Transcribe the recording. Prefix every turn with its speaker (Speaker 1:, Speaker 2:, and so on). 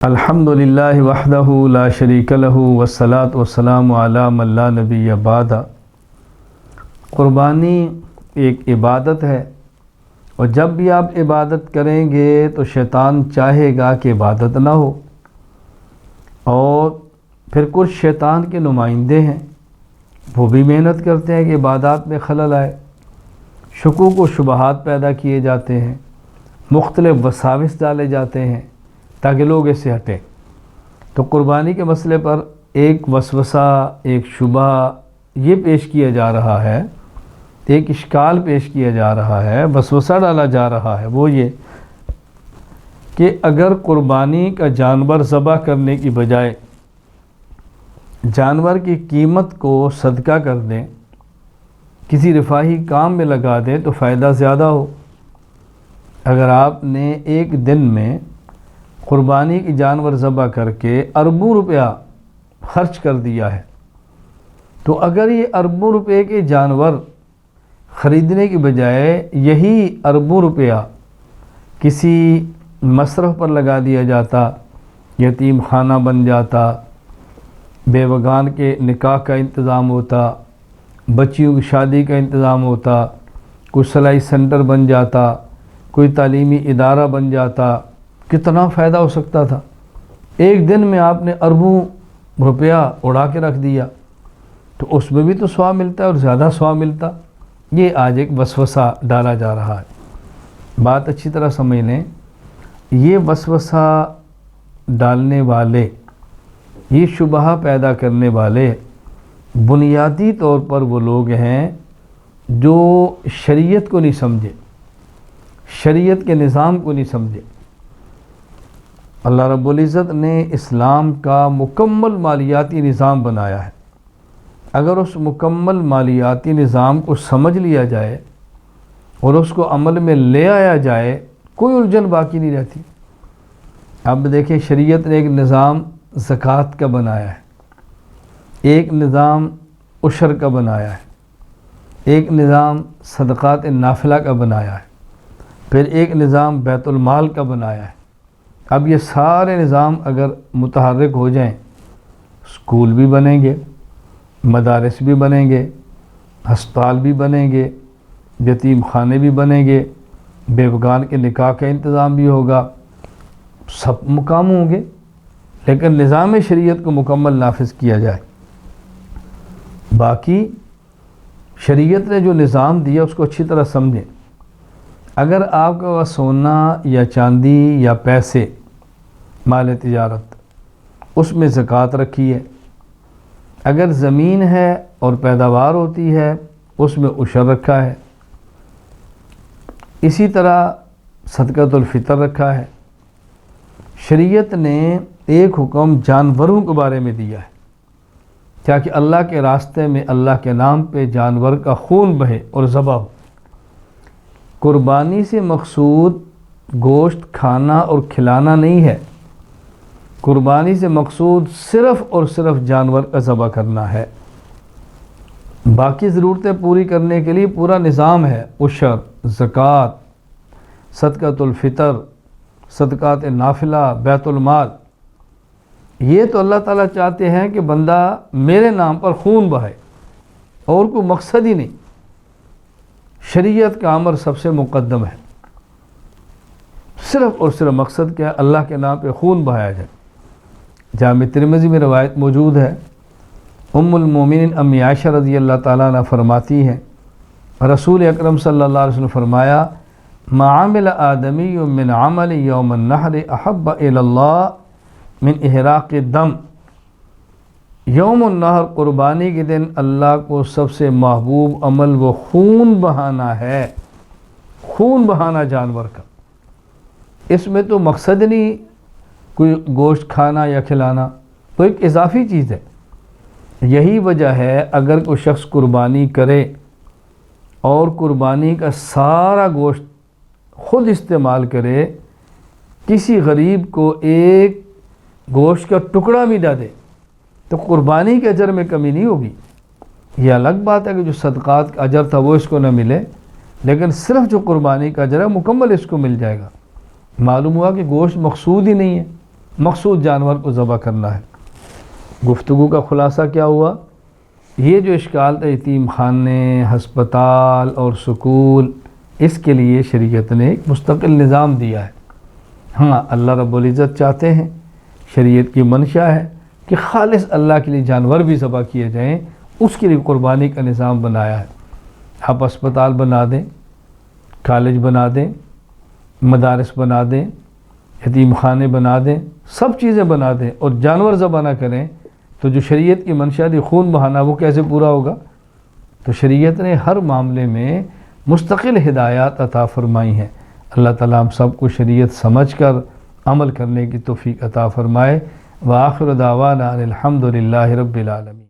Speaker 1: الحمدللہ وحدہ لا شریک لہ والصلاۃ والسلام علی من لا نبی بعد۔ قربانی ایک عبادت ہے، اور جب بھی آپ عبادت کریں گے تو شیطان چاہے گا کہ عبادت نہ ہو، اور پھر کچھ شیطان کے نمائندے ہیں، وہ بھی محنت کرتے ہیں کہ عبادات میں خلل آئے، شکوک و شبہات پیدا کیے جاتے ہیں، مختلف وساوس ڈالے جاتے ہیں تاکہ لوگ اس سے ہٹیں۔ تو قربانی کے مسئلے پر ایک وسوسہ، ایک شبہ یہ پیش کیا جا رہا ہے، ایک اشکال پیش کیا جا رہا ہے، وسوسہ ڈالا جا رہا ہے، وہ یہ کہ اگر قربانی کا جانور ذبح کرنے کی بجائے جانور کی قیمت کو صدقہ کر دیں، کسی رفاہی کام میں لگا دیں تو فائدہ زیادہ ہو۔ اگر آپ نے ایک دن میں قربانی کی جانور ذبح کر کے اربوں روپیہ خرچ کر دیا ہے، تو اگر یہ اربوں روپے کے جانور خریدنے کی بجائے یہی اربوں روپیہ کسی مصرف پر لگا دیا جاتا، یتیم خانہ بن جاتا، بیوگان کے نکاح کا انتظام ہوتا، بچیوں کی شادی کا انتظام ہوتا، کوئی صلاحی سینٹر بن جاتا، کوئی تعلیمی ادارہ بن جاتا، کتنا فائدہ ہو سکتا تھا۔ ایک دن میں آپ نے اربوں روپیہ اڑا کے رکھ دیا، تو اس میں بھی تو ثواب ملتا ہے اور زیادہ ثواب ملتا۔ یہ آج ایک وسوسہ ڈالا جا رہا ہے، بات اچھی طرح سمجھ لیں۔ یہ وسوسہ ڈالنے والے، یہ شبہ پیدا کرنے والے بنیادی طور پر وہ لوگ ہیں جو شریعت کو نہیں سمجھے، شریعت کے نظام کو نہیں سمجھے۔ اللہ رب العزت نے اسلام کا مکمل مالیاتی نظام بنایا ہے۔ اگر اس مکمل مالیاتی نظام کو سمجھ لیا جائے اور اس کو عمل میں لے آیا جائے، کوئی الجھن باقی نہیں رہتی۔ اب دیکھیں، شریعت نے ایک نظام زکوٰۃ کا بنایا ہے، ایک نظام عشر کا بنایا ہے، ایک نظام صدقات نافلہ کا بنایا ہے، پھر ایک نظام بیت المال کا بنایا ہے۔ اب یہ سارے نظام اگر متحرک ہو جائیں، اسکول بھی بنیں گے، مدارس بھی بنیں گے، ہسپتال بھی بنیں گے، یتیم خانے بھی بنیں گے، بیوگان کے نکاح کا انتظام بھی ہوگا، سب مقام ہوں گے، لیکن نظام شریعت کو مکمل نافذ کیا جائے۔ باقی شریعت نے جو نظام دیا اس کو اچھی طرح سمجھیں۔ اگر آپ کا وہ سونا یا چاندی یا پیسے، مال تجارت، اس میں زکوٰۃ رکھی ہے، اگر زمین ہے اور پیداوار ہوتی ہے اس میں عشر رکھا ہے، اسی طرح صدقۃ الفطر رکھا ہے۔ شریعت نے ایک حکم جانوروں کے بارے میں دیا ہے، کیا کہ اللہ کے راستے میں اللہ کے نام پہ جانور کا خون بہے اور ذبح ہو۔ قربانی سے مقصود گوشت کھانا اور کھلانا نہیں ہے، قربانی سے مقصود صرف اور صرف جانور کا ذبح کرنا ہے۔ باقی ضرورتیں پوری کرنے کے لیے پورا نظام ہے، عشر، زکوٰۃ، صدقۃ الفطر، صدقات نافلہ، بیت المال۔ یہ تو اللہ تعالیٰ چاہتے ہیں کہ بندہ میرے نام پر خون بہائے، اور کوئی مقصد ہی نہیں۔ شریعت کا امر سب سے مقدم ہے، صرف اور صرف مقصد کیا ہے؟ اللہ کے نام پہ خون بہایا جائے۔ جامع ترمذی میں روایت موجود ہے، ام المومنین امی عائشہ رضی اللہ تعالیٰ عنہ فرماتی ہیں، رسول اکرم صلی اللہ علیہ وسلم فرمایا، ما عمل آدمی من عمل یوم النحر احب الی اللہ من احراق الدم۔ یوم النحر، قربانی کے دن اللہ کو سب سے محبوب عمل وہ خون بہانا ہے، خون بہانا جانور کا۔ اس میں تو مقصد نہیں کوئی گوشت کھانا یا کھلانا، تو ایک اضافی چیز ہے۔ یہی وجہ ہے اگر کوئی شخص قربانی کرے اور قربانی کا سارا گوشت خود استعمال کرے، کسی غریب کو ایک گوشت کا ٹکڑا بھی نہ دے، تو قربانی کے اجر میں کمی نہیں ہوگی۔ یہ الگ بات ہے کہ جو صدقات کا اجر تھا وہ اس کو نہ ملے، لیکن صرف جو قربانی کا اجر ہے مکمل اس کو مل جائے گا۔ معلوم ہوا کہ گوشت مقصود ہی نہیں ہے، مخصوص جانور کو ذبح کرنا ہے۔ گفتگو کا خلاصہ کیا ہوا؟ یہ جو اشکال تھا یتیم خانے، ہسپتال اور سکول، اس کے لیے شریعت نے ایک مستقل نظام دیا ہے۔ ہاں، اللہ رب العزت چاہتے ہیں، شریعت کی منشا ہے کہ خالص اللہ کے لیے جانور بھی ذبح کیے جائیں، اس کے لیے قربانی کا نظام بنایا ہے۔ آپ اسپتال بنا دیں، کالج بنا دیں، مدارس بنا دیں، یتیم خانے بنا دیں، سب چیزیں بنا دیں اور جانور ذبح نہ کریں تو جو شریعت کی منشا دی خون بہانا، وہ کیسے پورا ہوگا؟ تو شریعت نے ہر معاملے میں مستقل ہدایات عطا فرمائی ہیں۔ اللہ تعالیٰ ہم سب کو شریعت سمجھ کر عمل کرنے کی توفیق عطا فرمائے۔ وآخر دعوانا الحمد للہ رب العالمین۔